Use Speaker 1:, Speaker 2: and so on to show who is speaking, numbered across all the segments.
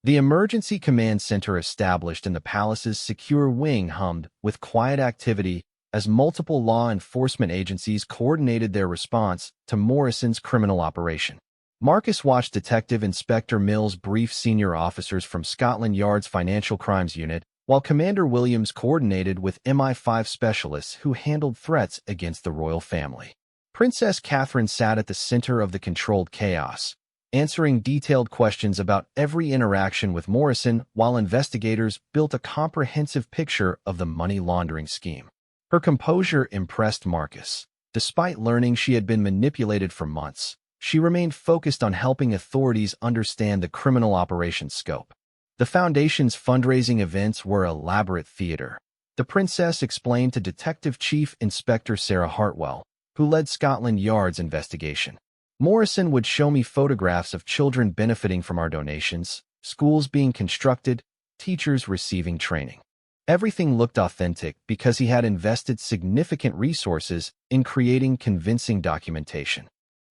Speaker 1: The emergency command center established in the palace's secure wing hummed with quiet activity as multiple law enforcement agencies coordinated their response to Morrison's criminal operation. Marcus watched Detective Inspector Mills brief senior officers from Scotland Yard's Financial Crimes Unit, while Commander Williams coordinated with MI5 specialists who handled threats against the royal family. Princess Catherine sat at the center of the controlled chaos, answering detailed questions about every interaction with Morrison while investigators built a comprehensive picture of the money laundering scheme. Her composure impressed Marcus. Despite learning she had been manipulated for months, she remained focused on helping authorities understand the criminal operation's scope. The Foundation's fundraising events were elaborate theater. The princess explained to Detective Chief Inspector Sarah Hartwell, who led Scotland Yard's investigation. Morrison would show me photographs of children benefiting from our donations, schools being constructed, teachers receiving training. Everything looked authentic because he had invested significant resources in creating convincing documentation.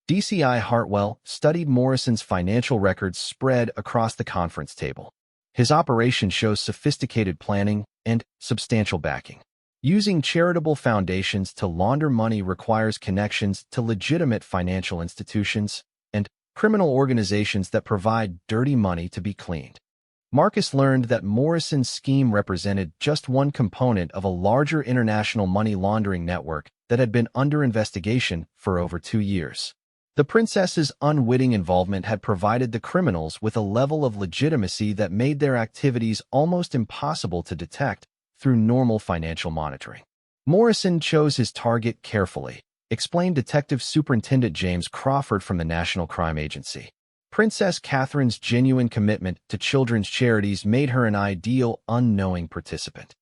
Speaker 1: DCI Hartwell studied Morrison's financial records spread across the conference table. His operation shows sophisticated planning and substantial backing. Using charitable foundations to launder money requires connections to legitimate financial institutions and criminal organizations that provide dirty money to be cleaned. Marcus learned that Morrison's scheme represented just one component of a larger international money laundering network that had been under investigation for over 2 years. The princess's unwitting involvement had provided the criminals with a level of legitimacy that made their activities almost impossible to detect through normal financial monitoring. Morrison chose his target carefully, explained Detective Superintendent James Crawford from the National Crime Agency. Princess Catherine's genuine commitment to children's charities made her an ideal unknowing participant.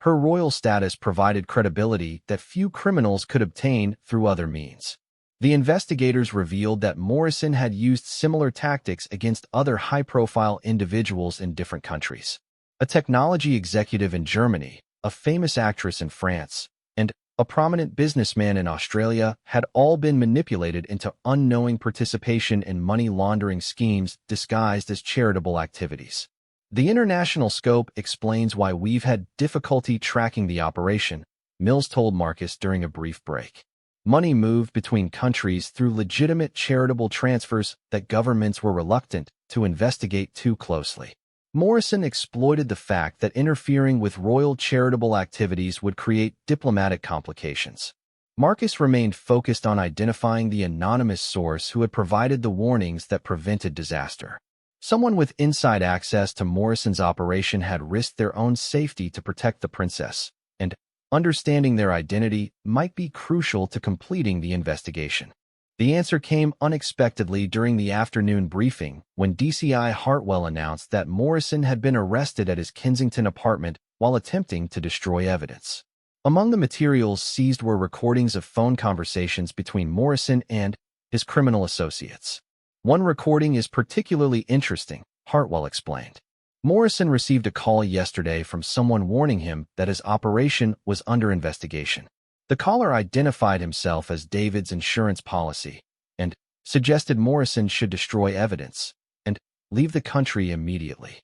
Speaker 1: Her royal status provided credibility that few criminals could obtain through other means. The investigators revealed that Morrison had used similar tactics against other high-profile individuals in different countries. A technology executive in Germany, a famous actress in France, and a prominent businessman in Australia had all been manipulated into unknowing participation in money laundering schemes disguised as charitable activities. The international scope explains why we've had difficulty tracking the operation, Mills told Marcus during a brief break. Money moved between countries through legitimate charitable transfers that governments were reluctant to investigate too closely. Morrison exploited the fact that interfering with royal charitable activities would create diplomatic complications. Marcus remained focused on identifying the anonymous source who had provided the warnings that prevented disaster. Someone with inside access to Morrison's operation had risked their own safety to protect the princess, and understanding their identity might be crucial to completing the investigation. The answer came unexpectedly during the afternoon briefing when DCI Hartwell announced that Morrison had been arrested at his Kensington apartment while attempting to destroy evidence. Among the materials seized were recordings of phone conversations between Morrison and his criminal associates. One recording is particularly interesting, Hartwell explained. Morrison received a call yesterday from someone warning him that his operation was under investigation. The caller identified himself as David's insurance policy and suggested Morrison should destroy evidence and leave the country immediately.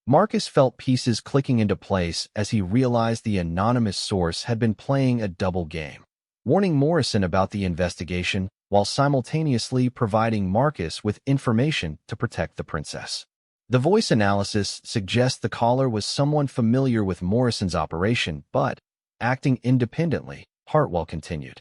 Speaker 1: Marcus felt pieces clicking into place as he realized the anonymous source had been playing a double game, warning Morrison about the investigation while simultaneously providing Marcus with information to protect the princess. The voice analysis suggests the caller was someone familiar with Morrison's operation, but acting independently, Hartwell continued.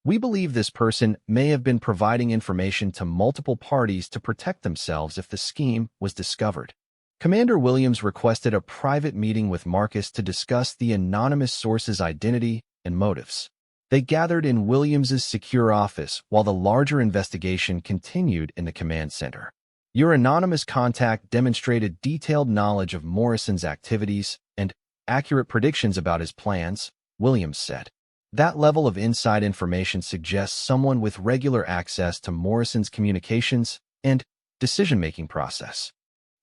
Speaker 1: We believe this person may have been providing information to multiple parties to protect themselves if the scheme was discovered. Commander Williams requested a private meeting with Marcus to discuss the anonymous source's identity and motives. They gathered in Williams's secure office while the larger investigation continued in the command center. Your anonymous contact demonstrated detailed knowledge of Morrison's activities and accurate predictions about his plans, Williams said. That level of inside information suggests someone with regular access to Morrison's communications and decision-making process.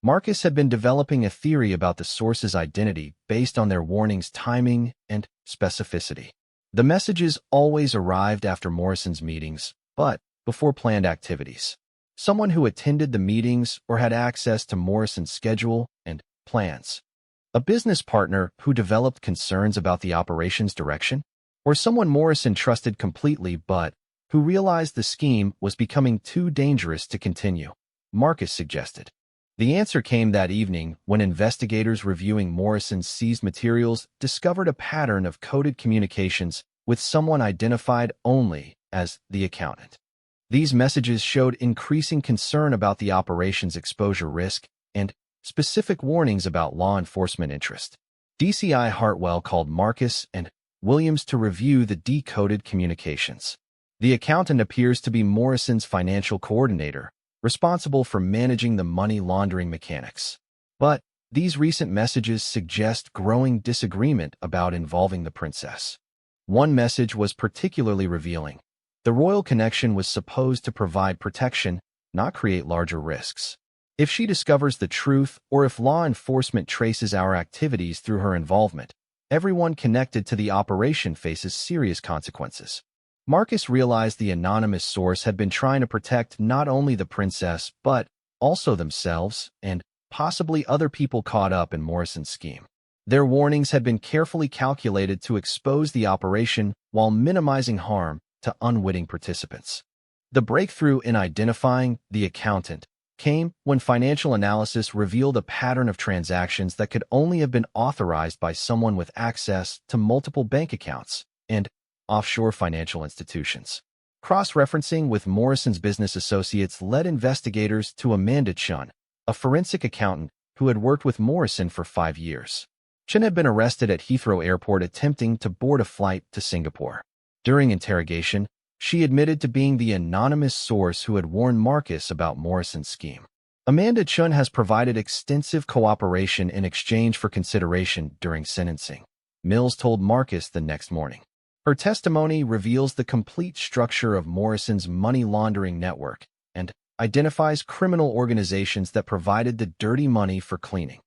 Speaker 1: Marcus had been developing a theory about the source's identity based on their warnings' timing and specificity. The messages always arrived after Morrison's meetings, but before planned activities. someone who attended the meetings or had access to Morrison's schedule and plans, a business partner who developed concerns about the operation's direction, or someone Morrison trusted completely but who realized the scheme was becoming too dangerous to continue, Marcus suggested. The answer came that evening when investigators reviewing Morrison's seized materials discovered a pattern of coded communications with someone identified only as the accountant. These messages showed increasing concern about the operation's exposure risk and specific warnings about law enforcement interest. DCI Hartwell called Marcus and Williams to review the decoded communications. The accountant appears to be Morrison's financial coordinator, responsible for managing the money laundering mechanics. But these recent messages suggest growing disagreement about involving the princess. One message was particularly revealing. The royal connection was supposed to provide protection, not create larger risks. If she discovers the truth or if law enforcement traces our activities through her involvement, everyone connected to the operation faces serious consequences. Marcus realized the anonymous source had been trying to protect not only the princess but also themselves and possibly other people caught up in Morrison's scheme. Their warnings had been carefully calculated to expose the operation while minimizing harm to unwitting participants. The breakthrough in identifying the accountant came when financial analysis revealed a pattern of transactions that could only have been authorized by someone with access to multiple bank accounts and offshore financial institutions. Cross-referencing with Morrison's business associates led investigators to Amanda Chun, a forensic accountant who had worked with Morrison for 5 years. Chun had been arrested at Heathrow Airport attempting to board a flight to Singapore. During interrogation, she admitted to being the anonymous source who had warned Marcus about Morrison's scheme. Amanda Chun has provided extensive cooperation in exchange for consideration during sentencing, Mills told Marcus the next morning. Her testimony reveals the complete structure of Morrison's money laundering network and identifies criminal organizations that provided the dirty money for cleaning.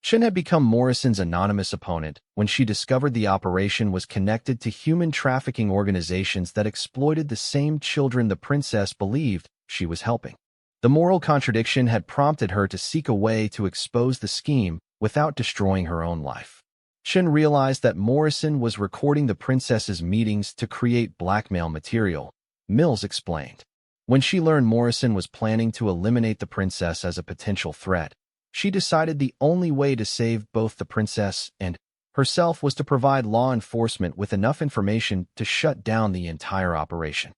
Speaker 1: Chun had become Morrison's anonymous opponent when she discovered the operation was connected to human trafficking organizations that exploited the same children the princess believed she was helping. The moral contradiction had prompted her to seek a way to expose the scheme without destroying her own life. Chun realized that Morrison was recording the princess's meetings to create blackmail material, Mills explained. When she learned Morrison was planning to eliminate the princess as a potential threat, she decided the only way to save both the princess and herself was to provide law enforcement with enough information to shut down the entire operation.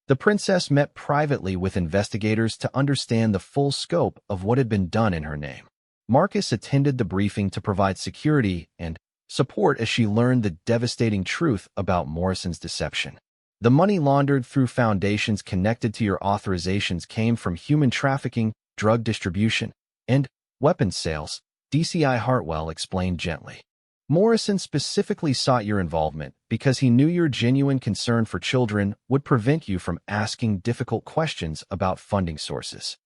Speaker 1: The princess met privately with investigators to understand the full scope of what had been done in her name. Marcus attended the briefing to provide security and support as she learned the devastating truth about Morrison's deception. The money laundered through foundations connected to your authorizations came from human trafficking, drug distribution, and weapons sales, DCI Hartwell explained gently. Morrison specifically sought your involvement because he knew your genuine concern for children would prevent you from asking difficult questions about funding sources.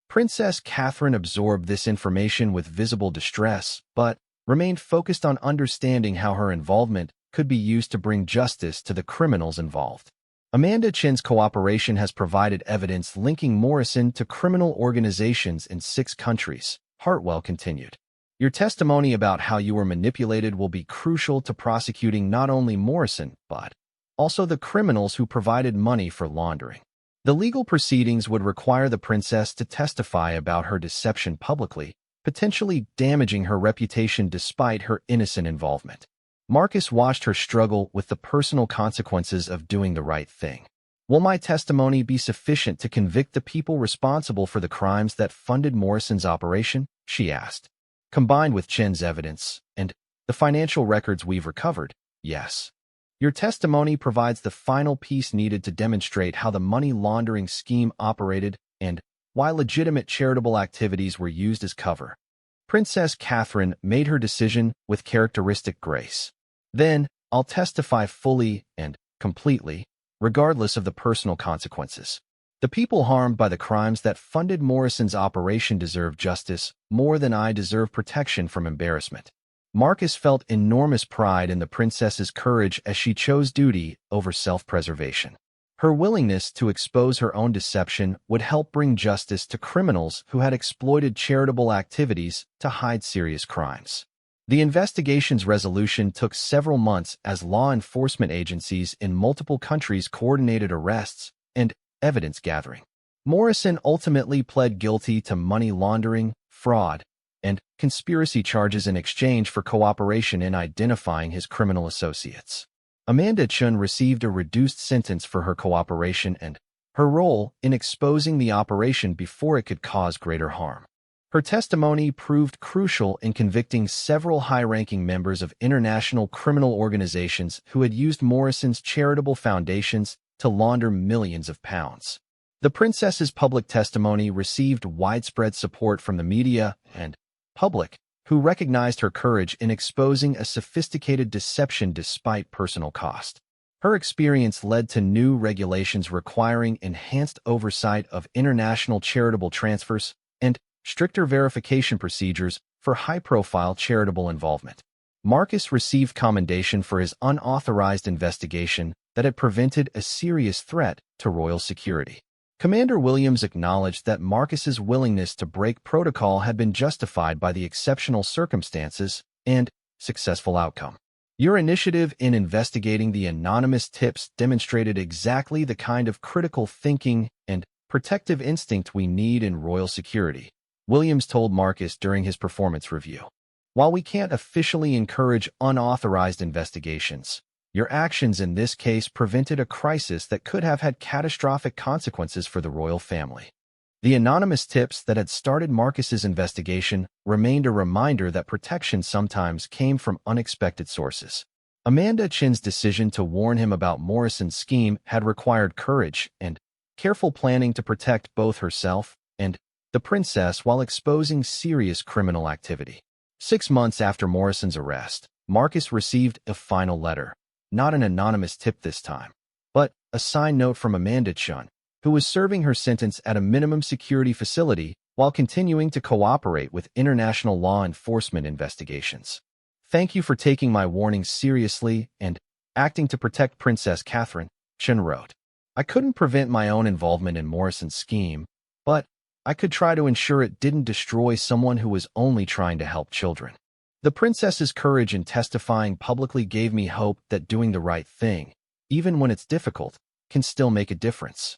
Speaker 1: Princess Catherine absorbed this information with visible distress, but remained focused on understanding how her involvement could be used to bring justice to the criminals involved. Amanda Chun's cooperation has provided evidence linking Morrison to criminal organizations in 6 countries, Hartwell continued. Your testimony about how you were manipulated will be crucial to prosecuting not only Morrison, but also the criminals who provided money for laundering. The legal proceedings would require the princess to testify about her deception publicly, potentially damaging her reputation despite her innocent involvement. Marcus watched her struggle with the personal consequences of doing the right thing. Will my testimony be sufficient to convict the people responsible for the crimes that funded Morrison's operation? She asked. Combined with Chun's evidence and the financial records we've recovered, yes. Your testimony provides the final piece needed to demonstrate how the money laundering scheme operated and why legitimate charitable activities were used as cover. Princess Catherine made her decision with characteristic grace. Then, I'll testify fully and completely, regardless of the personal consequences. The people harmed by the crimes that funded Morrison's operation deserve justice more than I deserve protection from embarrassment. Marcus felt enormous pride in the princess's courage as she chose duty over self-preservation. Her willingness to expose her own deception would help bring justice to criminals who had exploited charitable activities to hide serious crimes. The investigation's resolution took several months as law enforcement agencies in multiple countries coordinated arrests and evidence gathering. Morrison ultimately pled guilty to money laundering, fraud, and conspiracy charges in exchange for cooperation in identifying his criminal associates. Amanda Chun received a reduced sentence for her cooperation and her role in exposing the operation before it could cause greater harm. Her testimony proved crucial in convicting several high-ranking members of international criminal organizations who had used Morrison's charitable foundations to launder millions of pounds. The princess's public testimony received widespread support from the media and public, who recognized her courage in exposing a sophisticated deception despite personal cost. Her experience led to new regulations requiring enhanced oversight of international charitable transfers and stricter verification procedures for high-profile charitable involvement. Marcus received commendation for his unauthorized investigation that had prevented a serious threat to royal security. Commander Williams acknowledged that Marcus's willingness to break protocol had been justified by the exceptional circumstances and successful outcome. Your initiative in investigating the anonymous tips demonstrated exactly the kind of critical thinking and protective instinct we need in royal security, Williams told Marcus during his performance review. While we can't officially encourage unauthorized investigations, your actions in this case prevented a crisis that could have had catastrophic consequences for the royal family. The anonymous tips that had started Marcus's investigation remained a reminder that protection sometimes came from unexpected sources. Amanda Chin's decision to warn him about Morrison's scheme had required courage and careful planning to protect both herself and the princess while exposing serious criminal activity. 6 months after Morrison's arrest, Marcus received a final letter. Not an anonymous tip this time, but a signed note from Amanda Chun, who was serving her sentence at a minimum security facility while continuing to cooperate with international law enforcement investigations. Thank you for taking my warnings seriously and acting to protect Princess Catherine, Chun wrote. I couldn't prevent my own involvement in Morrison's scheme, but I could try to ensure it didn't destroy someone who was only trying to help children. The princess's courage in testifying publicly gave me hope that doing the right thing, even when it's difficult, can still make a difference.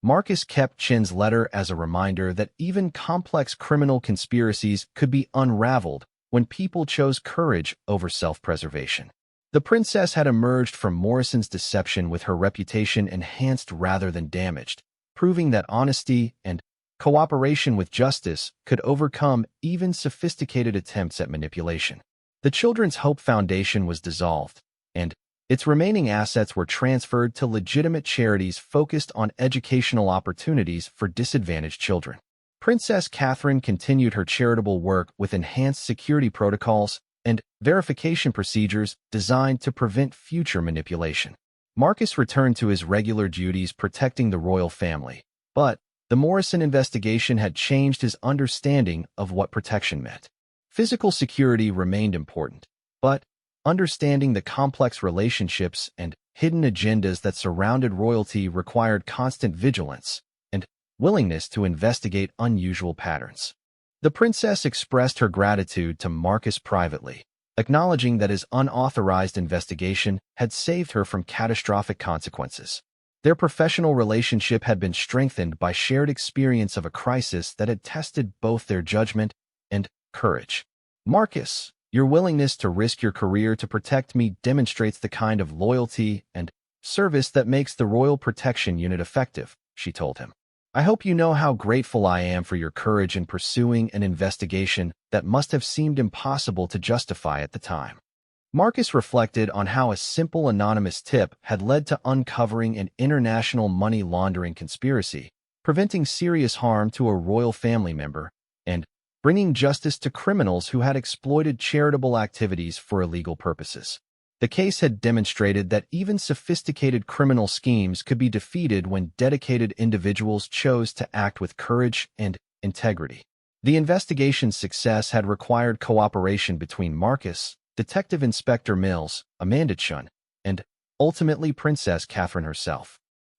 Speaker 1: Marcus kept Chin's letter as a reminder that even complex criminal conspiracies could be unraveled when people chose courage over self-preservation. The princess had emerged from Morrison's deception with her reputation enhanced rather than damaged, proving that honesty and cooperation with justice could overcome even sophisticated attempts at manipulation. The Children's Hope Foundation was dissolved, and its remaining assets were transferred to legitimate charities focused on educational opportunities for disadvantaged children. Princess Catherine continued her charitable work with enhanced security protocols and verification procedures designed to prevent future manipulation. Marcus returned to his regular duties protecting the royal family, but the Morrison investigation had changed his understanding of what protection meant. Physical security remained important, but understanding the complex relationships and hidden agendas that surrounded royalty required constant vigilance and willingness to investigate unusual patterns. The princess expressed her gratitude to Marcus privately, acknowledging that his unauthorized investigation had saved her from catastrophic consequences. Their professional relationship had been strengthened by shared experience of a crisis that had tested both their judgment and courage. Marcus, your willingness to risk your career to protect me demonstrates the kind of loyalty and service that makes the Royal Protection Unit effective, she told him. I hope you know how grateful I am for your courage in pursuing an investigation that must have seemed impossible to justify at the time. Marcus reflected on how a simple anonymous tip had led to uncovering an international money laundering conspiracy, preventing serious harm to a royal family member, and bringing justice to criminals who had exploited charitable activities for illegal purposes. The case had demonstrated that even sophisticated criminal schemes could be defeated when dedicated individuals chose to act with courage and integrity. The investigation's success had required cooperation between Marcus, Detective Inspector Mills, Amanda Chun, and ultimately Princess Catherine herself.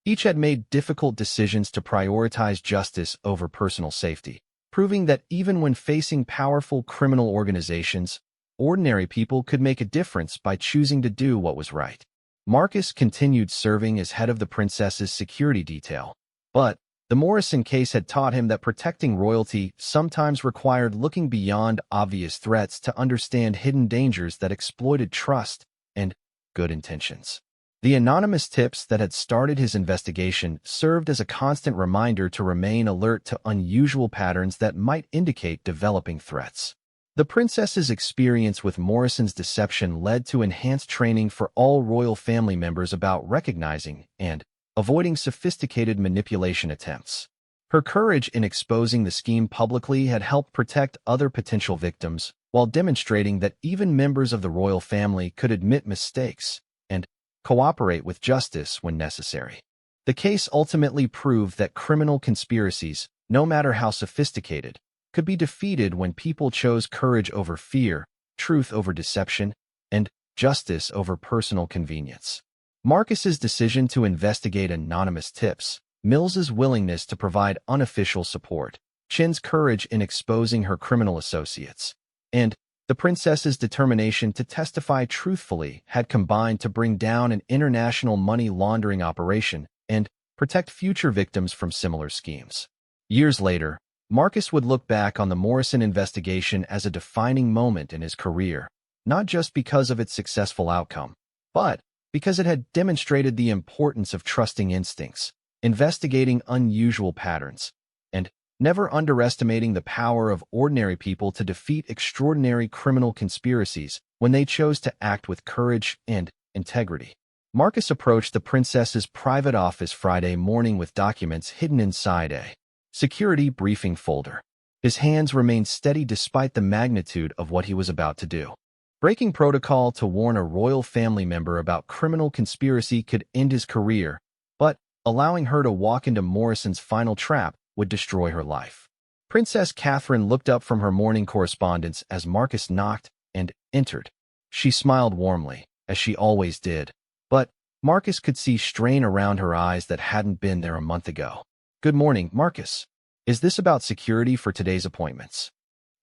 Speaker 1: Each had made difficult decisions to prioritize justice over personal safety, proving that even when facing powerful criminal organizations, ordinary people could make a difference by choosing to do what was right. Marcus continued serving as head of the princess's security detail, but the Morrison case had taught him that protecting royalty sometimes required looking beyond obvious threats to understand hidden dangers that exploited trust and good intentions. The anonymous tips that had started his investigation served as a constant reminder to remain alert to unusual patterns that might indicate developing threats. The princess's experience with Morrison's deception led to enhanced training for all royal family members about recognizing and avoiding sophisticated manipulation attempts. Her courage in exposing the scheme publicly had helped protect other potential victims, while demonstrating that even members of the royal family could admit mistakes and cooperate with justice when necessary. The case ultimately proved that criminal conspiracies, no matter how sophisticated, could be defeated when people chose courage over fear, truth over deception, and justice over personal convenience. Marcus's decision to investigate anonymous tips, Mills's willingness to provide unofficial support, Chin's courage in exposing her criminal associates, and the princess's determination to testify truthfully had combined to bring down an international money laundering operation and protect future victims from similar schemes. Years later, Marcus would look back on the Morrison investigation as a defining moment in his career, not just because of its successful outcome, but because it had demonstrated the importance of trusting instincts, investigating unusual patterns, and never underestimating the power of ordinary people to defeat extraordinary criminal conspiracies when they chose to act with courage and integrity. Marcus approached the princess's private office Friday morning with documents hidden inside a security briefing folder. His hands remained steady despite the magnitude of what he was about to do. Breaking protocol to warn a royal family member about criminal conspiracy could end his career, but allowing her to walk into Morrison's final trap would destroy her life. Princess Catherine looked up from her morning correspondence as Marcus knocked and entered. She smiled warmly, as she always did, but Marcus could see strain around her eyes that hadn't been there a month ago. "Good morning, Marcus. Is this about security for today's appointments?"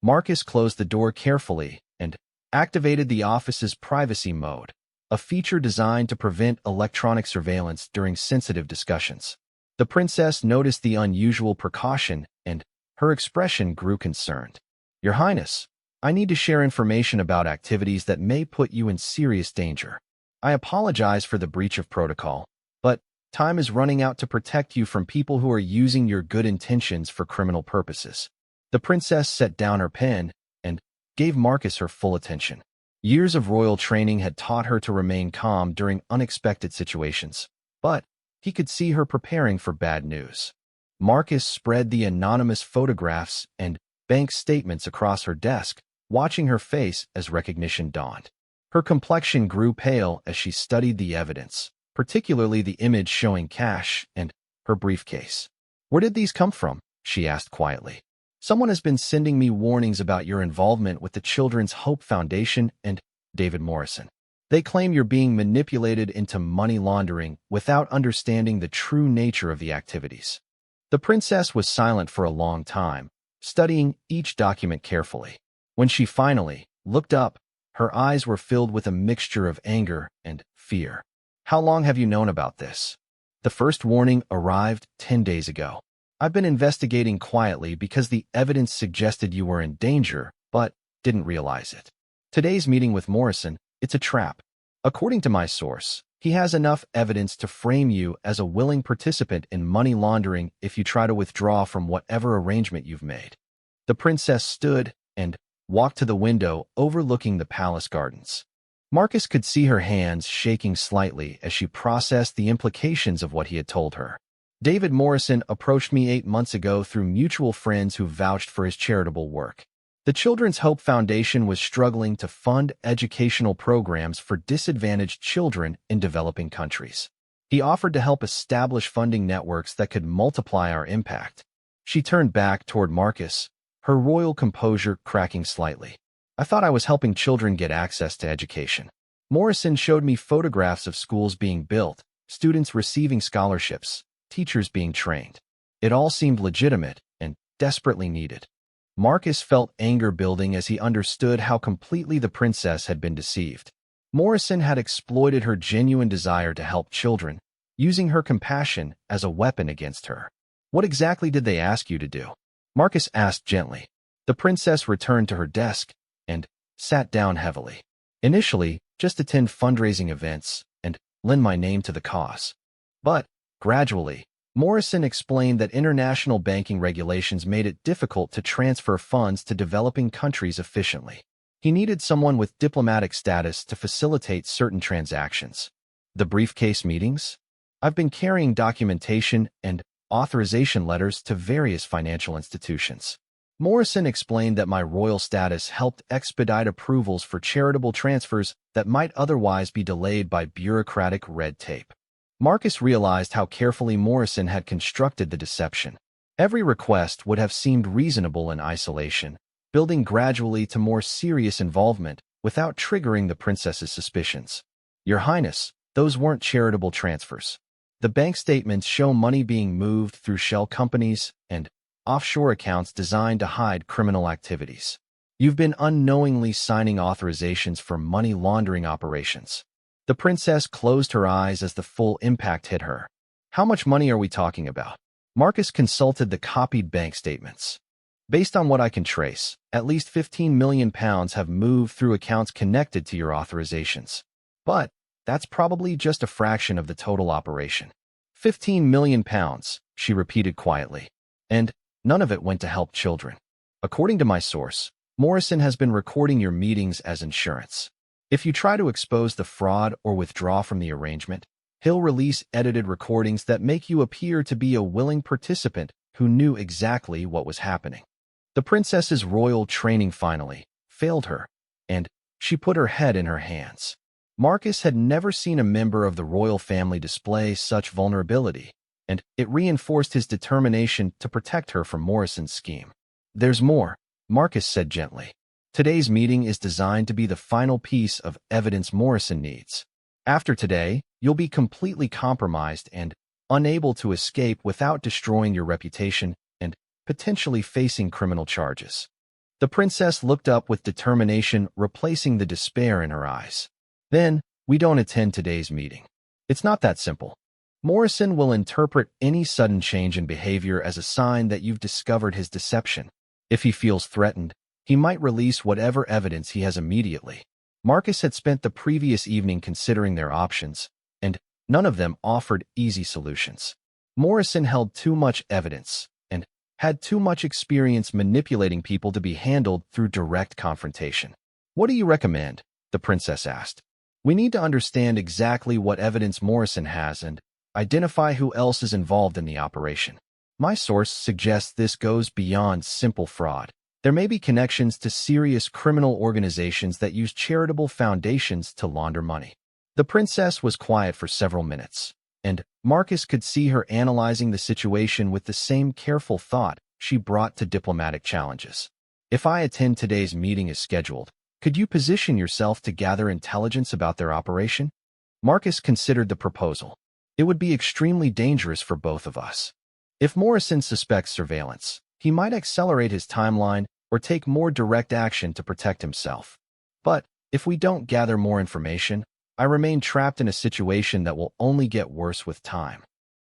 Speaker 1: Marcus closed the door carefully and activated the office's privacy mode, a feature designed to prevent electronic surveillance during sensitive discussions. The princess noticed the unusual precaution, and her expression grew concerned. "Your Highness, I need to share information about activities that may put you in serious danger. I apologize for the breach of protocol, but time is running out to protect you from people who are using your good intentions for criminal purposes." The princess set down her pen and gave Marcus her full attention. Years of royal training had taught her to remain calm during unexpected situations, but he could see her preparing for bad news. Marcus spread the anonymous photographs and bank statements across her desk, watching her face as recognition dawned. Her complexion grew pale as she studied the evidence, particularly the image showing cash and her briefcase. "Where did these come from?" she asked quietly. "Someone has been sending me warnings about your involvement with the Children's Hope Foundation and David Morrison. They claim you're being manipulated into money laundering without understanding the true nature of the activities." The princess was silent for a long time, studying each document carefully. When she finally looked up, her eyes were filled with a mixture of anger and fear. "How long have you known about this?" "The first warning arrived 10 days ago. I've been investigating quietly because the evidence suggested you were in danger, but didn't realize it. Today's meeting with Morrison, it's a trap. According to my source, he has enough evidence to frame you as a willing participant in money laundering if you try to withdraw from whatever arrangement you've made." The princess stood and walked to the window overlooking the palace gardens. Marcus could see her hands shaking slightly as she processed the implications of what he had told her. "David Morrison approached me 8 months ago through mutual friends who vouched for his charitable work. The Children's Hope Foundation was struggling to fund educational programs for disadvantaged children in developing countries. He offered to help establish funding networks that could multiply our impact." She turned back toward Marcus, her royal composure cracking slightly. "I thought I was helping children get access to education. Morrison showed me photographs of schools being built, students receiving scholarships, teachers being trained. It all seemed legitimate and desperately needed. Marcus felt anger building as he understood how completely the princess had been deceived. Morrison had exploited her genuine desire to help children, using her compassion as a weapon against her. What exactly did they ask you to do? Marcus asked gently. The princess returned to her desk and sat down heavily. Initially, just attend fundraising events and lend my name to the cause. But, gradually, Morrison explained that international banking regulations made it difficult to transfer funds to developing countries efficiently. He needed someone with diplomatic status to facilitate certain transactions. The briefcase meetings? I've been carrying documentation and authorization letters to various financial institutions. Morrison explained that my royal status helped expedite approvals for charitable transfers that might otherwise be delayed by bureaucratic red tape. Marcus realized how carefully Morrison had constructed the deception. Every request would have seemed reasonable in isolation, building gradually to more serious involvement without triggering the princess's suspicions. Your Highness, those weren't charitable transfers. The bank statements show money being moved through shell companies and offshore accounts designed to hide criminal activities. You've been unknowingly signing authorizations for money laundering operations. The princess closed her eyes as the full impact hit her. How much money are we talking about? Marcus consulted the copied bank statements. Based on what I can trace, at least £15 million have moved through accounts connected to your authorizations. But that's probably just a fraction of the total operation. £15 million, she repeated quietly. And none of it went to help children. According to my source, Morrison has been recording your meetings as insurance. If you try to expose the fraud or withdraw from the arrangement, he'll release edited recordings that make you appear to be a willing participant who knew exactly what was happening. The princess's royal training finally failed her, and she put her head in her hands. Marcus had never seen a member of the royal family display such vulnerability, and it reinforced his determination to protect her from Morrison's scheme. There's more, Marcus said gently. Today's meeting is designed to be the final piece of evidence Morrison needs. After today, you'll be completely compromised and unable to escape without destroying your reputation and potentially facing criminal charges. The princess looked up with determination, replacing the despair in her eyes. Then, we don't attend today's meeting. It's not that simple. Morrison will interpret any sudden change in behavior as a sign that you've discovered his deception. If he feels threatened, he might release whatever evidence he has immediately. Marcus had spent the previous evening considering their options, and none of them offered easy solutions. Morrison held too much evidence and had too much experience manipulating people to be handled through direct confrontation. What do you recommend? The princess asked. We need to understand exactly what evidence Morrison has and identify who else is involved in the operation. My source suggests this goes beyond simple fraud. There may be connections to serious criminal organizations that use charitable foundations to launder money. The princess was quiet for several minutes, and Marcus could see her analyzing the situation with the same careful thought she brought to diplomatic challenges. If I attend today's meeting as scheduled, could you position yourself to gather intelligence about their operation? Marcus considered the proposal. It would be extremely dangerous for both of us. If Morrison suspects surveillance, he might accelerate his timeline or take more direct action to protect himself. But if we don't gather more information, I remain trapped in a situation that will only get worse with time.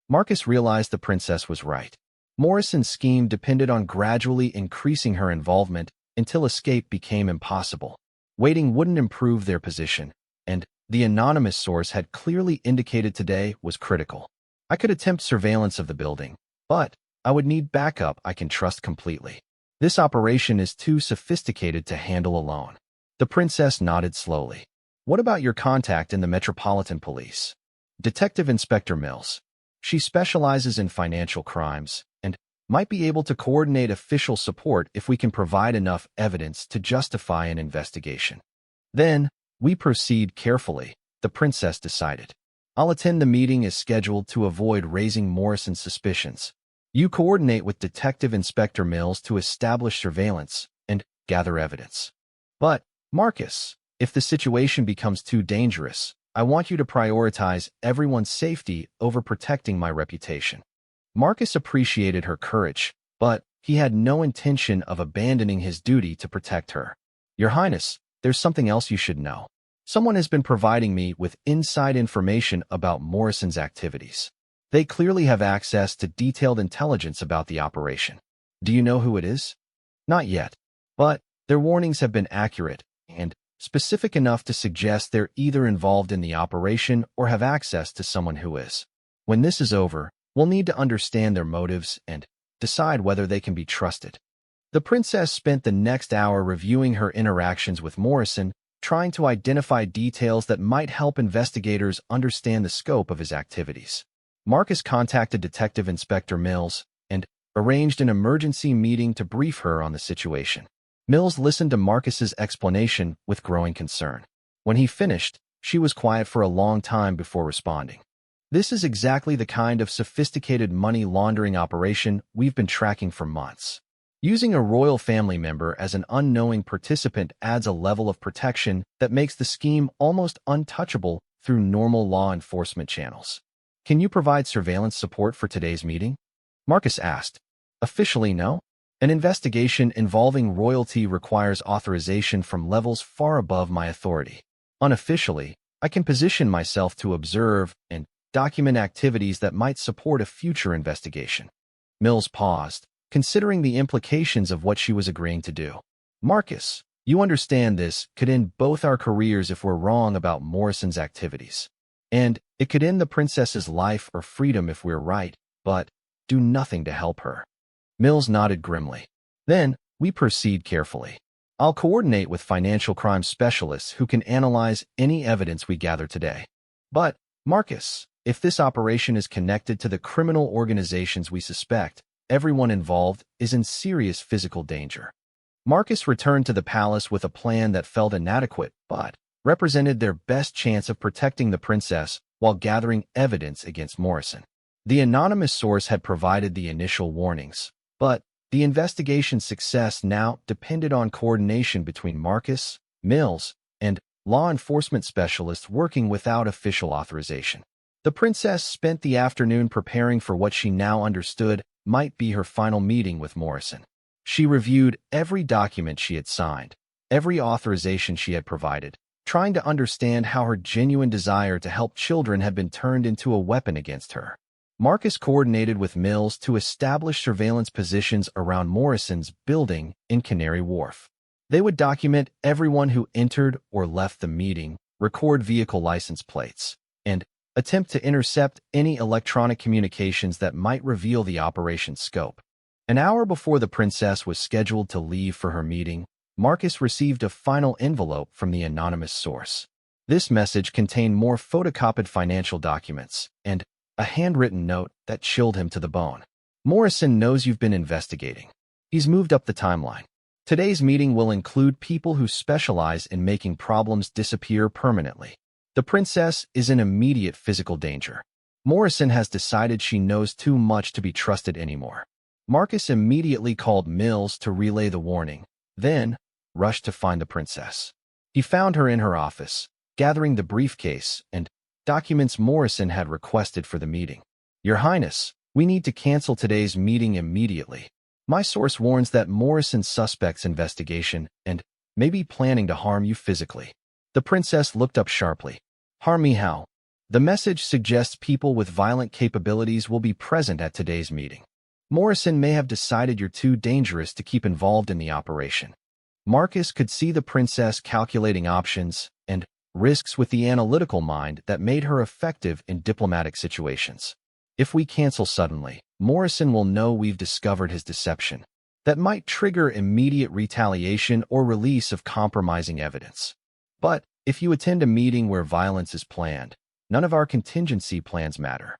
Speaker 1: Marcus realized the princess was right. Morrison's scheme depended on gradually increasing her involvement until escape became impossible. Waiting wouldn't improve their position, and the anonymous source had clearly indicated today was critical. I could attempt surveillance of the building, but I would need backup I can trust completely. This operation is too sophisticated to handle alone. The princess nodded slowly. What about your contact in the Metropolitan Police? Detective Inspector Mills. She specializes in financial crimes and might be able to coordinate official support if we can provide enough evidence to justify an investigation. Then, we proceed carefully, the princess decided. I'll attend the meeting as scheduled to avoid raising Morrison's suspicions. You coordinate with Detective Inspector Mills to establish surveillance and gather evidence. But, Marcus, if the situation becomes too dangerous, I want you to prioritize everyone's safety over protecting my reputation." Marcus appreciated her courage, but he had no intention of abandoning his duty to protect her. "Your Highness, there's something else you should know. Someone has been providing me with inside information about Morrison's activities. They clearly have access to detailed intelligence about the operation. Do you know who it is?" "Not yet, but their warnings have been accurate and specific enough to suggest they're either involved in the operation or have access to someone who is. When this is over, we'll need to understand their motives and decide whether they can be trusted." The princess spent the next hour reviewing her interactions with Morrison, trying to identify details that might help investigators understand the scope of his activities. Marcus contacted Detective Inspector Mills and arranged an emergency meeting to brief her on the situation. Mills listened to Marcus's explanation with growing concern. When he finished, she was quiet for a long time before responding. "This is exactly the kind of sophisticated money laundering operation we've been tracking for months. Using a royal family member as an unknowing participant adds a level of protection that makes the scheme almost untouchable through normal law enforcement channels. Can you provide surveillance support for today's meeting?" Marcus asked. "Officially, no. An investigation involving royalty requires authorization from levels far above my authority. Unofficially, I can position myself to observe and document activities that might support a future investigation." Mills paused, considering the implications of what she was agreeing to do. "Marcus, you understand this could end both our careers if we're wrong about Morrison's activities. And it could end the princess's life or freedom if we're right, but do nothing to help her." Mills nodded grimly. "Then, we proceed carefully. I'll coordinate with financial crime specialists who can analyze any evidence we gather today. But, Marcus, if this operation is connected to the criminal organizations we suspect, everyone involved is in serious physical danger." Marcus returned to the palace with a plan that felt inadequate but represented their best chance of protecting the princess while gathering evidence against Morrison. The anonymous source had provided the initial warnings, but the investigation's success now depended on coordination between Marcus, Mills, and law enforcement specialists working without official authorization. The princess spent the afternoon preparing for what she now understood might be her final meeting with Morrison. She reviewed every document she had signed, every authorization she had provided, trying to understand how her genuine desire to help children had been turned into a weapon against her. Marcus coordinated with Mills to establish surveillance positions around Morrison's building in Canary Wharf. They would document everyone who entered or left the meeting, record vehicle license plates, and attempt to intercept any electronic communications that might reveal the operation's scope. An hour before the princess was scheduled to leave for her meeting, Marcus received a final envelope from the anonymous source. This message contained more photocopied financial documents and a handwritten note that chilled him to the bone. "Morrison knows you've been investigating. He's moved up the timeline. Today's meeting will include people who specialize in making problems disappear permanently. The princess is in immediate physical danger. Morrison has decided she knows too much to be trusted anymore." Marcus immediately called Mills to relay the warning, then rushed to find the princess. He found her in her office, gathering the briefcase and documents Morrison had requested for the meeting. "Your Highness, we need to cancel today's meeting immediately. My source warns that Morrison suspects investigation and may be planning to harm you physically." The princess looked up sharply. "Harm me how?" "The message suggests people with violent capabilities will be present at today's meeting. Morrison may have decided you're too dangerous to keep involved in the operation." Marcus could see the princess calculating options and risks with the analytical mind that made her effective in diplomatic situations. "If we cancel suddenly, Morrison will know we've discovered his deception. That might trigger immediate retaliation or release of compromising evidence. But if you attend a meeting where violence is planned, none of our contingency plans matter."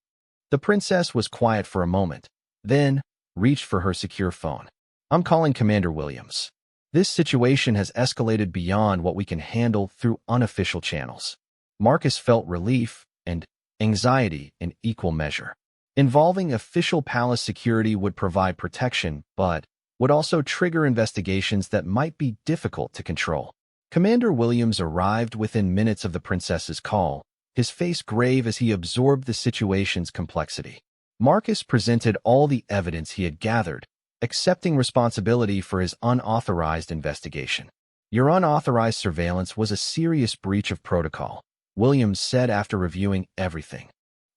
Speaker 1: The princess was quiet for a moment, then reached for her secure phone. "I'm calling Commander Williams. This situation has escalated beyond what we can handle through unofficial channels." Marcus felt relief and anxiety in equal measure. Involving official palace security would provide protection, but would also trigger investigations that might be difficult to control. Commander Williams arrived within minutes of the princess's call, his face grave as he absorbed the situation's complexity. Marcus presented all the evidence he had gathered, accepting responsibility for his unauthorized investigation. "Your unauthorized surveillance was a serious breach of protocol," Williams said after reviewing everything.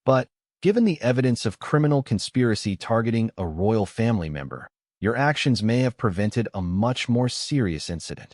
Speaker 1: "But, given the evidence of criminal conspiracy targeting a royal family member, your actions may have prevented a much more serious incident."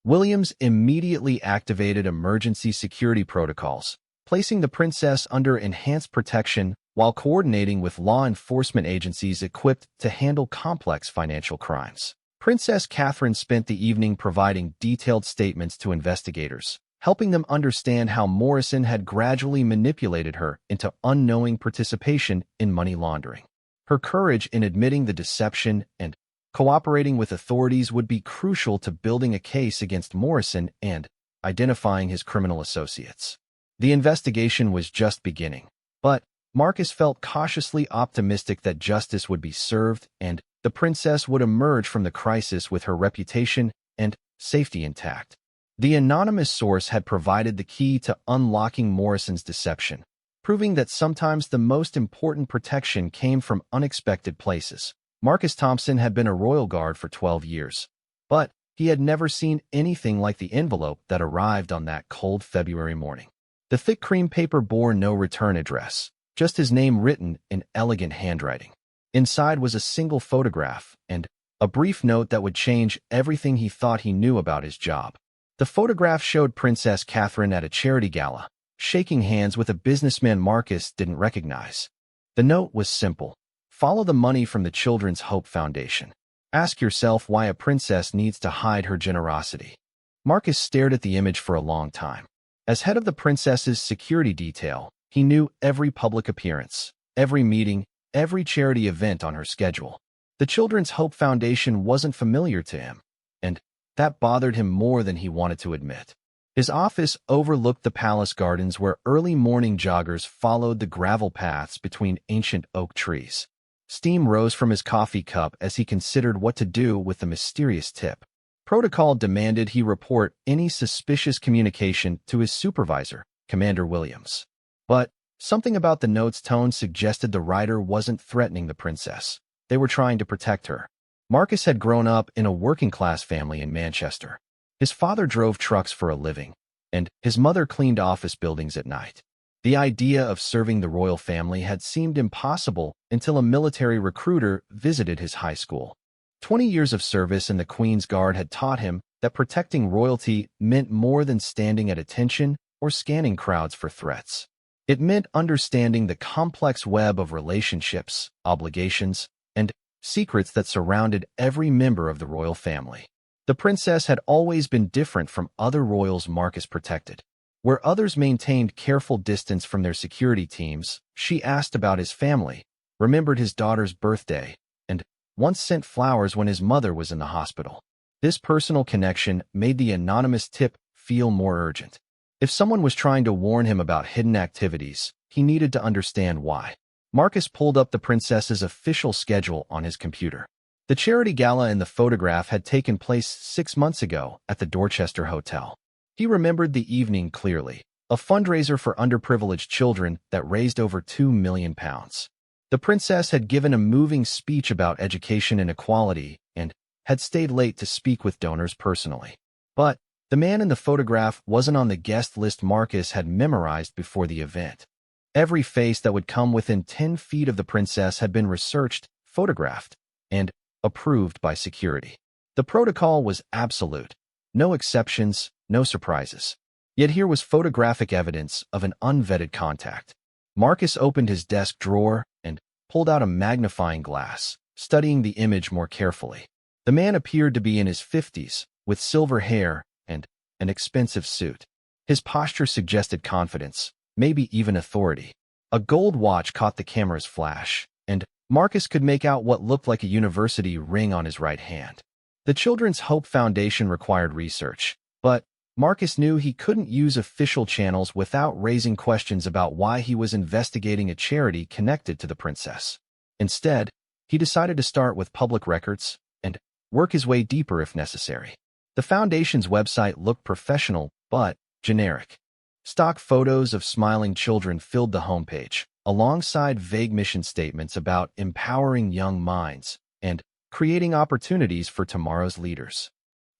Speaker 1: Williams immediately activated emergency security protocols, placing the princess under enhanced protection while coordinating with law enforcement agencies equipped to handle complex financial crimes. Princess Catherine spent the evening providing detailed statements to investigators, helping them understand how Morrison had gradually manipulated her into unknowing participation in money laundering. Her courage in admitting the deception and cooperating with authorities would be crucial to building a case against Morrison and identifying his criminal associates. The investigation was just beginning, but Marcus felt cautiously optimistic that justice would be served and the princess would emerge from the crisis with her reputation and safety intact. The anonymous source had provided the key to unlocking Morrison's deception, proving that sometimes the most important protection came from unexpected places. Marcus Thompson had been a royal guard for 12 years, but he had never seen anything like the envelope that arrived on that cold February morning. The thick cream paper bore no return address, just his name written in elegant handwriting. Inside was a single photograph and a brief note that would change everything he thought he knew about his job. The photograph showed Princess Catherine at a charity gala, shaking hands with a businessman Marcus didn't recognize. The note was simple: follow the money from the Children's Hope Foundation. Ask yourself why a princess needs to hide her generosity. Marcus stared at the image for a long time. As head of the princess's security detail, he knew every public appearance, every meeting, every charity event on her schedule. The Children's Hope Foundation wasn't familiar to him, and that bothered him more than he wanted to admit. His office overlooked the palace gardens where early morning joggers followed the gravel paths between ancient oak trees. Steam rose from his coffee cup as he considered what to do with the mysterious tip. Protocol demanded he report any suspicious communication to his supervisor, Commander Williams. But something about the note's tone suggested the writer wasn't threatening the princess. They were trying to protect her. Marcus had grown up in a working-class family in Manchester. His father drove trucks for a living, and his mother cleaned office buildings at night. The idea of serving the royal family had seemed impossible until a military recruiter visited his high school. 20 years of service in the Queen's Guard had taught him that protecting royalty meant more than standing at attention or scanning crowds for threats. It meant understanding the complex web of relationships, obligations, and secrets that surrounded every member of the royal family. The princess had always been different from other royals Marcus protected. Where others maintained careful distance from their security teams, she asked about his family, remembered his daughter's birthday, and once sent flowers when his mother was in the hospital. This personal connection made the anonymous tip feel more urgent. If someone was trying to warn him about hidden activities, he needed to understand why. Marcus pulled up the princess's official schedule on his computer. The charity gala in the photograph had taken place 6 months ago at the Dorchester Hotel. He remembered the evening clearly, a fundraiser for underprivileged children that raised over £2 million. The princess had given a moving speech about education and equality and had stayed late to speak with donors personally. But the man in the photograph wasn't on the guest list Marcus had memorized before the event. Every face that would come within 10 feet of the princess had been researched, photographed, and approved by security. The protocol was absolute. No exceptions, no surprises. Yet here was photographic evidence of an unvetted contact. Marcus opened his desk drawer and pulled out a magnifying glass, studying the image more carefully. The man appeared to be in his 50s, with silver hair and an expensive suit. His posture suggested confidence, maybe even authority. A gold watch caught the camera's flash, and Marcus could make out what looked like a university ring on his right hand. The Children's Hope Foundation required research, but Marcus knew he couldn't use official channels without raising questions about why he was investigating a charity connected to the princess. Instead, he decided to start with public records and work his way deeper if necessary. The foundation's website looked professional but generic. Stock photos of smiling children filled the homepage, alongside vague mission statements about empowering young minds and creating opportunities for tomorrow's leaders.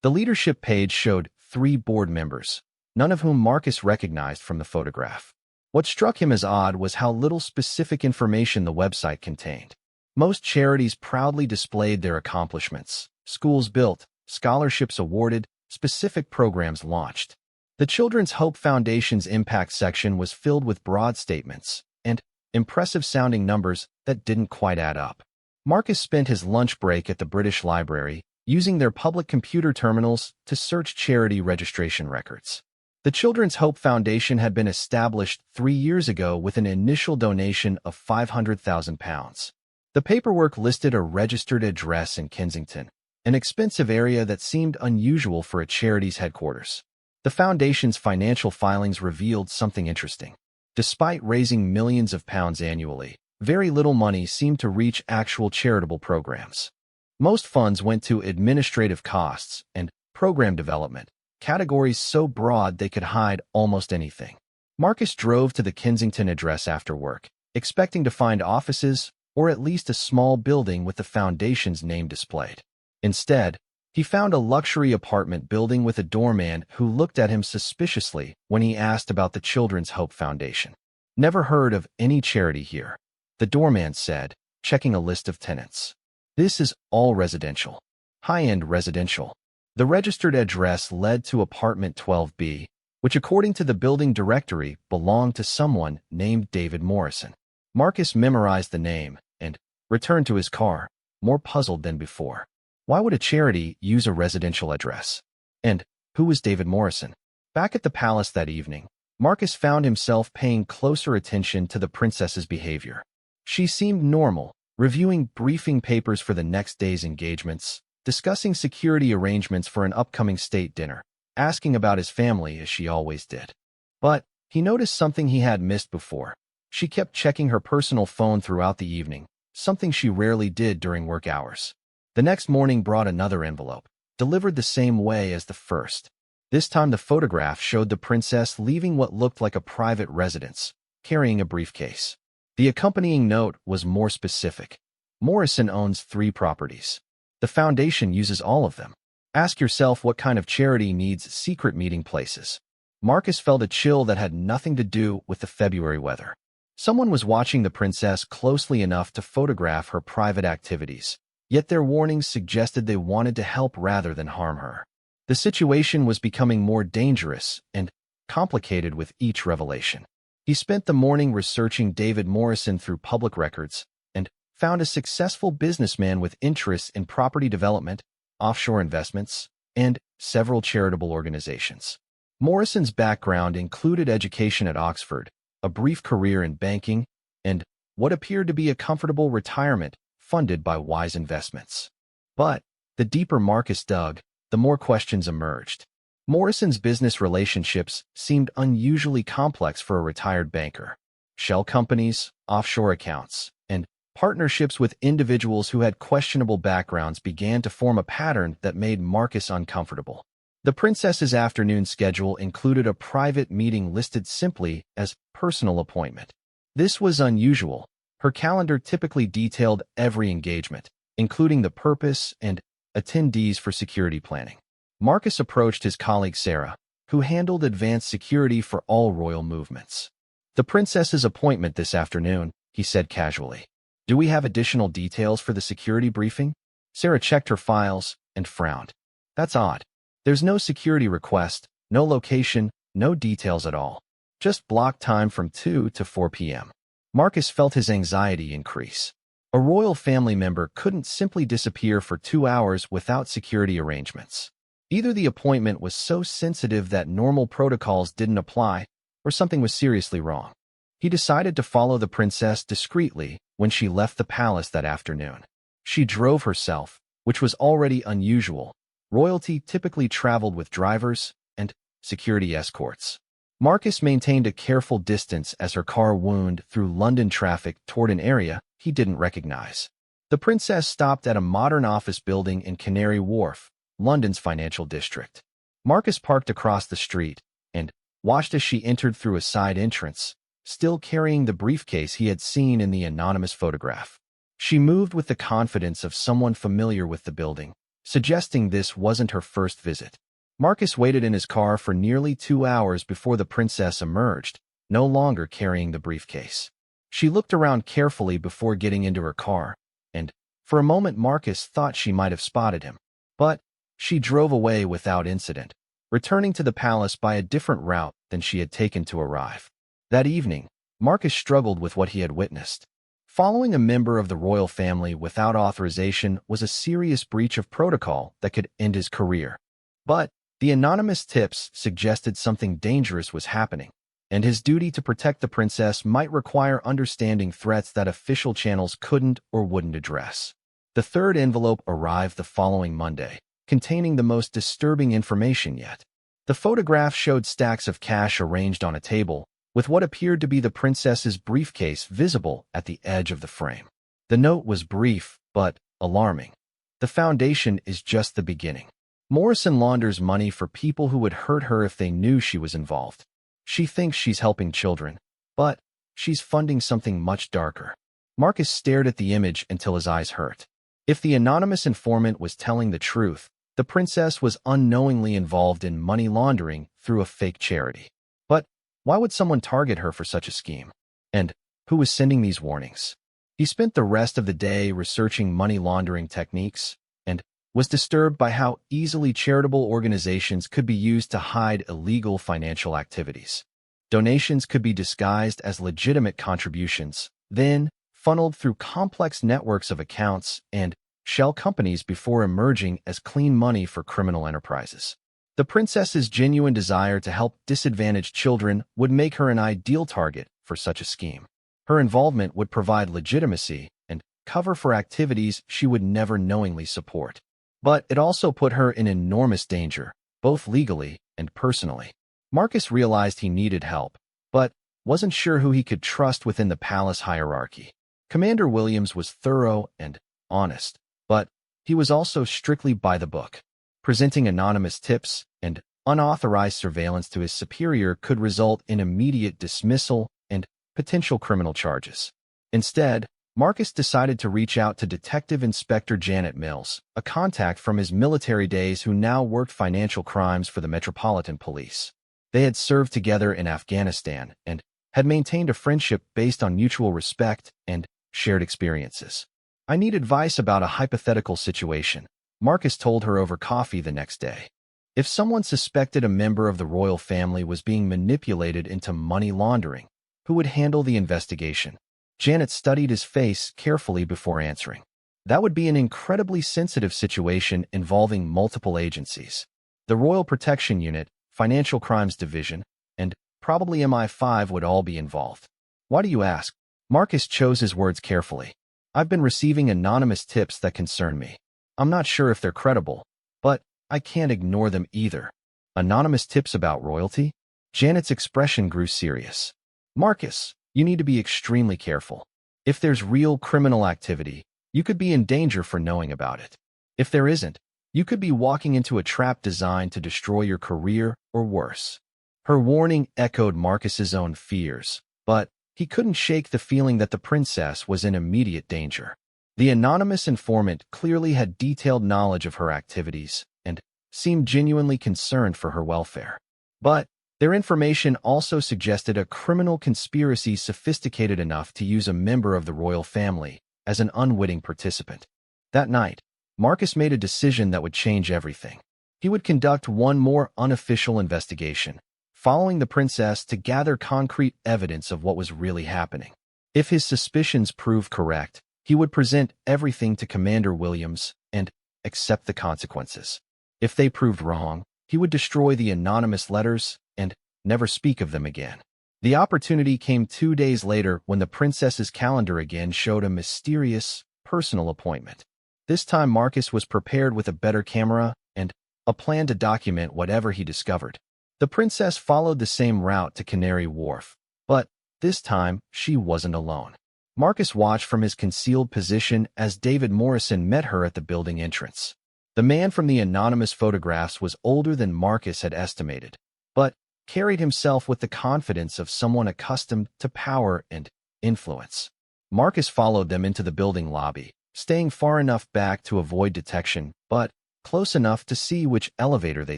Speaker 1: The leadership page showed 3 board members, none of whom Marcus recognized from the photograph. What struck him as odd was how little specific information the website contained. Most charities proudly displayed their accomplishments: schools built, scholarships awarded, specific programs launched. The Children's Hope Foundation's impact section was filled with broad statements and impressive-sounding numbers that didn't quite add up. Marcus spent his lunch break at the British Library, using their public computer terminals to search charity registration records. The Children's Hope Foundation had been established 3 years ago with an initial donation of £500,000. The paperwork listed a registered address in Kensington, an expensive area that seemed unusual for a charity's headquarters. The foundation's financial filings revealed something interesting. Despite raising millions of pounds annually, very little money seemed to reach actual charitable programs. Most funds went to administrative costs and program development, categories so broad they could hide almost anything. Marcus drove to the Kensington address after work, expecting to find offices or at least a small building with the foundation's name displayed. Instead, he found a luxury apartment building with a doorman who looked at him suspiciously when he asked about the Children's Hope Foundation. "Never heard of any charity here," the doorman said, checking a list of tenants. "This is all residential. High-end residential." The registered address led to apartment 12B, which according to the building directory belonged to someone named David Morrison. Marcus memorized the name and returned to his car, more puzzled than before. Why would a charity use a residential address? And who was David Morrison? Back at the palace that evening, Marcus found himself paying closer attention to the princess's behavior. She seemed normal, reviewing briefing papers for the next day's engagements, discussing security arrangements for an upcoming state dinner, asking about his family as she always did. But he noticed something he had missed before. She kept checking her personal phone throughout the evening, something she rarely did during work hours. The next morning brought another envelope, delivered the same way as the first. This time the photograph showed the princess leaving what looked like a private residence, carrying a briefcase. The accompanying note was more specific. Morrison owns 3 properties. The foundation uses all of them. Ask yourself what kind of charity needs secret meeting places. Marcus felt a chill that had nothing to do with the February weather. Someone was watching the princess closely enough to photograph her private activities, yet their warnings suggested they wanted to help rather than harm her. The situation was becoming more dangerous and complicated with each revelation. He spent the morning researching David Morrison through public records and found a successful businessman with interests in property development, offshore investments, and several charitable organizations. Morrison's background included education at Oxford, a brief career in banking, and what appeared to be a comfortable retirement funded by wise investments. But the deeper Marcus dug, the more questions emerged. Morrison's business relationships seemed unusually complex for a retired banker. Shell companies, offshore accounts, and partnerships with individuals who had questionable backgrounds began to form a pattern that made Marcus uncomfortable. The princess's afternoon schedule included a private meeting listed simply as personal appointment. This was unusual. Her calendar typically detailed every engagement, including the purpose and attendees for security planning. Marcus approached his colleague Sarah, who handled advanced security for all royal movements. "The princess's appointment this afternoon," he said casually. "Do we have additional details for the security briefing?" Sarah checked her files and frowned. "That's odd. There's no security request, no location, no details at all. Just block time from 2 to 4 p.m. Marcus felt his anxiety increase. A royal family member couldn't simply disappear for 2 hours without security arrangements. Either the appointment was so sensitive that normal protocols didn't apply, or something was seriously wrong. He decided to follow the princess discreetly when she left the palace that afternoon. She drove herself, which was already unusual. Royalty typically traveled with drivers and security escorts. Marcus maintained a careful distance as her car wound through London traffic toward an area he didn't recognize. The princess stopped at a modern office building in Canary Wharf, London's financial district. Marcus parked across the street and watched as she entered through a side entrance, still carrying the briefcase he had seen in the anonymous photograph. She moved with the confidence of someone familiar with the building, suggesting this wasn't her first visit. Marcus waited in his car for nearly 2 hours before the princess emerged, no longer carrying the briefcase. She looked around carefully before getting into her car, and for a moment Marcus thought she might have spotted him. But she drove away without incident, returning to the palace by a different route than she had taken to arrive. That evening, Marcus struggled with what he had witnessed. Following a member of the royal family without authorization was a serious breach of protocol that could end his career. But the anonymous tips suggested something dangerous was happening, and his duty to protect the princess might require understanding threats that official channels couldn't or wouldn't address. The third envelope arrived the following Monday, containing the most disturbing information yet. The photograph showed stacks of cash arranged on a table, with what appeared to be the princess's briefcase visible at the edge of the frame. The note was brief, but alarming. The foundation is just the beginning. Morrison launders money for people who would hurt her if they knew she was involved. She thinks she's helping children, but she's funding something much darker. Marcus stared at the image until his eyes hurt. If the anonymous informant was telling the truth, the princess was unknowingly involved in money laundering through a fake charity. But why would someone target her for such a scheme? And who was sending these warnings? He spent the rest of the day researching money laundering techniques and was disturbed by how easily charitable organizations could be used to hide illegal financial activities. Donations could be disguised as legitimate contributions, then funneled through complex networks of accounts and shell companies before emerging as clean money for criminal enterprises. The princess's genuine desire to help disadvantaged children would make her an ideal target for such a scheme. Her involvement would provide legitimacy and cover for activities she would never knowingly support. But it also put her in enormous danger, both legally and personally. Marcus realized he needed help, but wasn't sure who he could trust within the palace hierarchy. Commander Williams was thorough and honest, but he was also strictly by the book. Presenting anonymous tips and unauthorized surveillance to his superior could result in immediate dismissal and potential criminal charges. Instead, Marcus decided to reach out to Detective Inspector Janet Mills, a contact from his military days who now worked financial crimes for the Metropolitan Police. They had served together in Afghanistan and had maintained a friendship based on mutual respect and shared experiences. "I need advice about a hypothetical situation," Marcus told her over coffee the next day. If someone suspected a member of the royal family was being manipulated into money laundering, who would handle the investigation? Janet studied his face carefully before answering. That would be an incredibly sensitive situation involving multiple agencies. The Royal Protection Unit, Financial Crimes Division, and probably MI5 would all be involved. "Why do you ask?" Marcus chose his words carefully. "I've been receiving anonymous tips that concern me. I'm not sure if they're credible, but I can't ignore them either." "Anonymous tips about royalty?" Janet's expression grew serious. "Marcus, you need to be extremely careful. If there's real criminal activity, you could be in danger for knowing about it. If there isn't, you could be walking into a trap designed to destroy your career or worse." Her warning echoed Marcus's own fears, but he couldn't shake the feeling that the princess was in immediate danger. The anonymous informant clearly had detailed knowledge of her activities and seemed genuinely concerned for her welfare. But their information also suggested a criminal conspiracy sophisticated enough to use a member of the royal family as an unwitting participant. That night, Marcus made a decision that would change everything. He would conduct one more unofficial investigation, following the princess to gather concrete evidence of what was really happening. If his suspicions proved correct, he would present everything to Commander Williams and accept the consequences. If they proved wrong, he would destroy the anonymous letters and never speak of them again. The opportunity came 2 days later when the princess's calendar again showed a mysterious, personal appointment. This time Marcus was prepared with a better camera and a plan to document whatever he discovered. The princess followed the same route to Canary Wharf, but this time she wasn't alone. Marcus watched from his concealed position as David Morrison met her at the building entrance. The man from the anonymous photographs was older than Marcus had estimated, but carried himself with the confidence of someone accustomed to power and influence. Marcus followed them into the building lobby, staying far enough back to avoid detection, but close enough to see which elevator they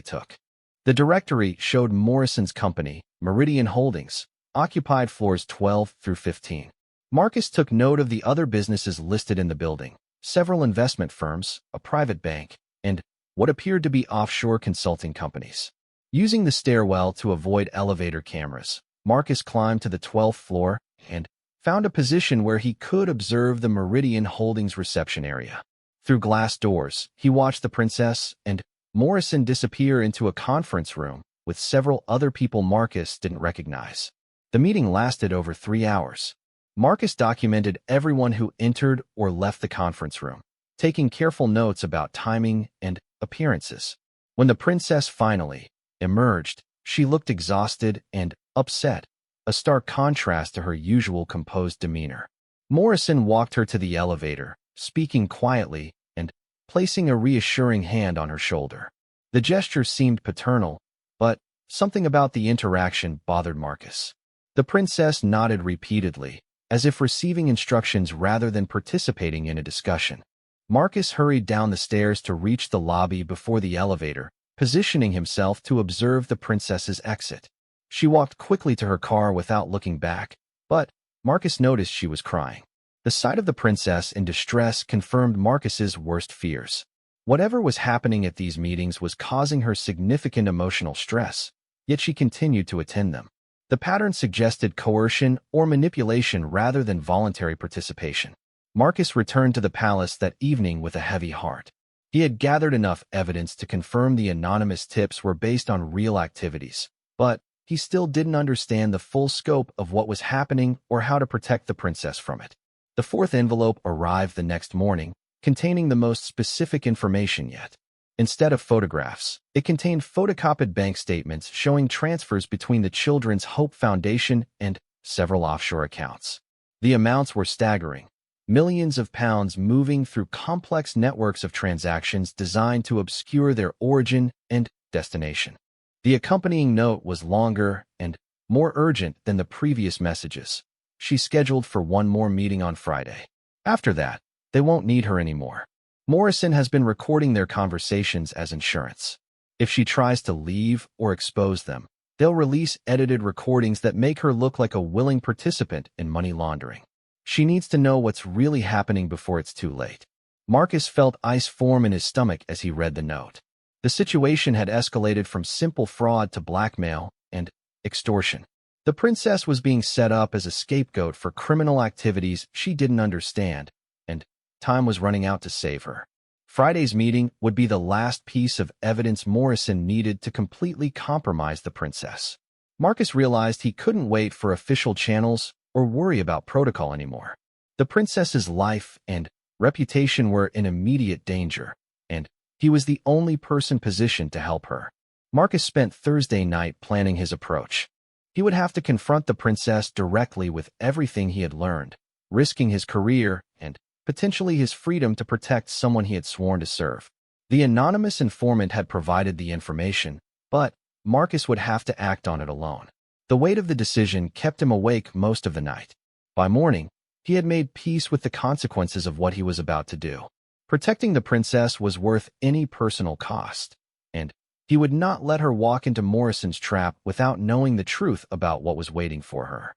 Speaker 1: took. The directory showed Morrison's company, Meridian Holdings, occupied floors 12 through 15. Marcus took note of the other businesses listed in the building, several investment firms, a private bank, and what appeared to be offshore consulting companies. Using the stairwell to avoid elevator cameras, Marcus climbed to the 12th floor and found a position where he could observe the Meridian Holdings reception area. Through glass doors, he watched the princess and Morrison disappear into a conference room with several other people Marcus didn't recognize. The meeting lasted over 3 hours. Marcus documented everyone who entered or left the conference room, taking careful notes about timing and appearances. When the princess finally emerged, she looked exhausted and upset, a stark contrast to her usual composed demeanor. Morrison walked her to the elevator, speaking quietly and placing a reassuring hand on her shoulder. The gesture seemed paternal, but something about the interaction bothered Marcus. The princess nodded repeatedly, as if receiving instructions rather than participating in a discussion. Marcus hurried down the stairs to reach the lobby before the elevator, positioning himself to observe the princess's exit. She walked quickly to her car without looking back, but Marcus noticed she was crying. The sight of the princess in distress confirmed Marcus's worst fears. Whatever was happening at these meetings was causing her significant emotional stress, yet she continued to attend them. The pattern suggested coercion or manipulation rather than voluntary participation. Marcus returned to the palace that evening with a heavy heart. He had gathered enough evidence to confirm the anonymous tips were based on real activities, but he still didn't understand the full scope of what was happening or how to protect the princess from it. The fourth envelope arrived the next morning, containing the most specific information yet. Instead of photographs, it contained photocopied bank statements showing transfers between the Children's Hope Foundation and several offshore accounts. The amounts were staggering, millions of pounds moving through complex networks of transactions designed to obscure their origin and destination. The accompanying note was longer and more urgent than the previous messages. She scheduled for one more meeting on Friday. After that, they won't need her anymore. Morrison has been recording their conversations as insurance. If she tries to leave or expose them, they'll release edited recordings that make her look like a willing participant in money laundering. She needs to know what's really happening before it's too late. Marcus felt ice form in his stomach as he read the note. The situation had escalated from simple fraud to blackmail and extortion. The princess was being set up as a scapegoat for criminal activities she didn't understand, and time was running out to save her. Friday's meeting would be the last piece of evidence Morrison needed to completely compromise the princess. Marcus realized he couldn't wait for official channels or worry about protocol anymore. The princess's life and reputation were in immediate danger, and he was the only person positioned to help her. Marcus spent Thursday night planning his approach. He would have to confront the princess directly with everything he had learned, risking his career and potentially his freedom to protect someone he had sworn to serve. The anonymous informant had provided the information, but Marcus would have to act on it alone. The weight of the decision kept him awake most of the night. By morning, he had made peace with the consequences of what he was about to do. Protecting the princess was worth any personal cost, and he would not let her walk into Morrison's trap without knowing the truth about what was waiting for her.